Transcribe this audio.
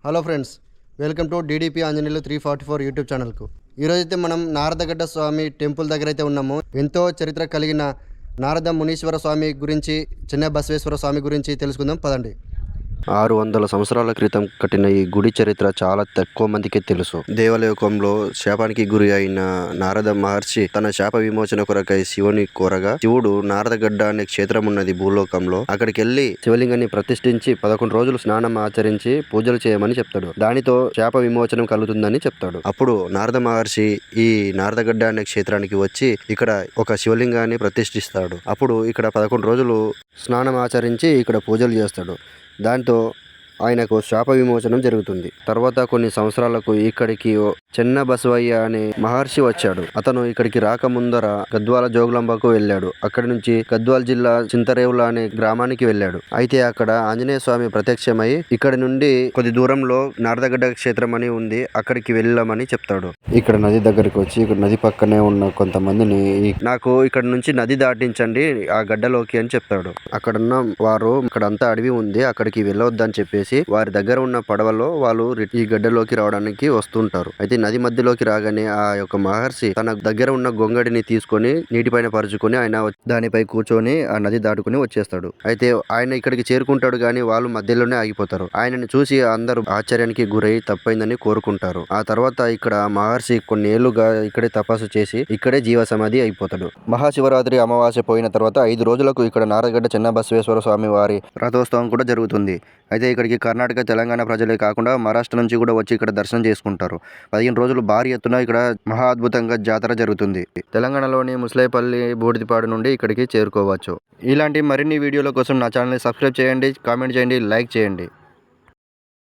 Hello friends, welcome to DDP Anjaneyulu 344 YouTube ఛానల్కు. ఈరోజైతే మనం నారదగడ్డ స్వామి టెంపుల్ దగ్గర అయితే ఉన్నాము. ఎంతో చరిత్ర కలిగిన నారద మునీశ్వర స్వామి గురించి, చిన్న బసవేశ్వర స్వామి గురించి తెలుసుకుందాం పదండి. 600 సంవత్సరాల క్రితం కట్టిన ఈ గుడి చరిత్ర చాలా తక్కువ మందికి తెలుసు. దేవలోకంలో శాపానికి గురి అయిన నారద మహర్షి తన శాప విమోచన కొరకై శివుని కోరగా, శివుడు నారదగడ్డ అనే క్షేత్రం ఉన్నది భూలోకంలో, అక్కడికి వెళ్లి శివలింగాన్ని ప్రతిష్ఠించి 11 రోజులు స్నానం ఆచరించి పూజలు చేయమని చెప్తాడు. దానితో శాప విమోచనం కలుగుతుందని చెప్తాడు. అప్పుడు నారద మహర్షి ఈ నారదగడ్డ అనే క్షేత్రానికి వచ్చి ఇక్కడ ఒక శివలింగాన్ని ప్రతిష్ఠిస్తాడు. అప్పుడు ఇక్కడ 11 రోజులు స్నానం ఆచరించి ఇక్కడ పూజలు చేస్తాడు. దాంతో ఆయనకు శాప విమోచనం జరుగుతుంది. తర్వాత కొన్ని సంవత్సరాలకు ఇక్కడికి చెన్న బసవయ్య అనే మహర్షి వచ్చాడు. అతను ఇక్కడికి రాకముందర గద్వాల జోగులాంబకు వెళ్ళాడు. అక్కడి నుంచి గద్వాల జిల్లా చింతరేవుల అనే గ్రామానికి వెళ్ళాడు. అయితే అక్కడ ఆంజనేయ స్వామి ప్రత్యక్షమై ఇక్కడి నుండి కొద్ది దూరంలో నారదగడ్డ క్షేత్రం అని ఉంది, అక్కడికి వెళ్ళమని చెప్తాడు. ఇక్కడ నది దగ్గరికి వచ్చి ఇక్కడ నది పక్కనే ఉన్న కొంతమందిని నాకు ఇక్కడ నుంచి నది దాటించండి ఆ గడ్డలోకి అని చెప్తాడు. అక్కడున్న వారు ఇక్కడంతా అడవి ఉంది, అక్కడికి వెళ్ళవద్దని చెప్పేసి వారి దగ్గర ఉన్న పడవలో వాళ్ళు ఈ గడ్డలోకి రావడానికి వస్తుంటారు. అయితే నది మధ్యలోకి రాగానే ఆ యొక్క మహర్షి తన దగ్గర ఉన్న గొంగడిని తీసుకొని నీటిపైన పరుచుకొని ఆయన దానిపై కూర్చొని ఆ నది దాటుకుని వచ్చేస్తాడు. అయితే ఆయన ఇక్కడికి చేరుకుంటాడు గాని వాళ్ళు మధ్యలోనే ఆగిపోతారు. ఆయనని చూసి అందరూ ఆశ్చర్యానికి గురై తప్పైందని కోరుకుంటారు. ఆ తర్వాత ఇక్కడ మహర్షి కొన్ని ఏళ్లుగా ఇక్కడే తపస్సు చేసి ఇక్కడే జీవ సమాధి అయిపోతాడు. మహాశివరాత్రి అమావాస్య పోయిన తర్వాత 5 రోజులకు ఇక్కడ నారదగడ్డ చెన్న బసవేశ్వర స్వామి వారి రథోత్సవం కూడా జరుగుతుంది. అయితే ఇక్కడికి కర్ణాటక, తెలంగాణ ప్రజలే కాకుండా మహారాష్ట్ర నుంచి కూడా వచ్చి ఇక్కడ దర్శనం చేసుకుంటారు. 15 రోజులు భారీ ఎత్తున ఇక్కడ మహా అద్భుతంగా జాతర జరుగుతుంది. తెలంగాణలోని ముసలేపల్లి, బూడిదిపాడు నుండి ఇక్కడికి చేరుకోవచ్చు. ఇలాంటి మరిన్ని వీడియోల కోసం నా ఛానల్ని సబ్స్క్రైబ్ చేయండి, కామెంట్ చేయండి, లైక్ చేయండి.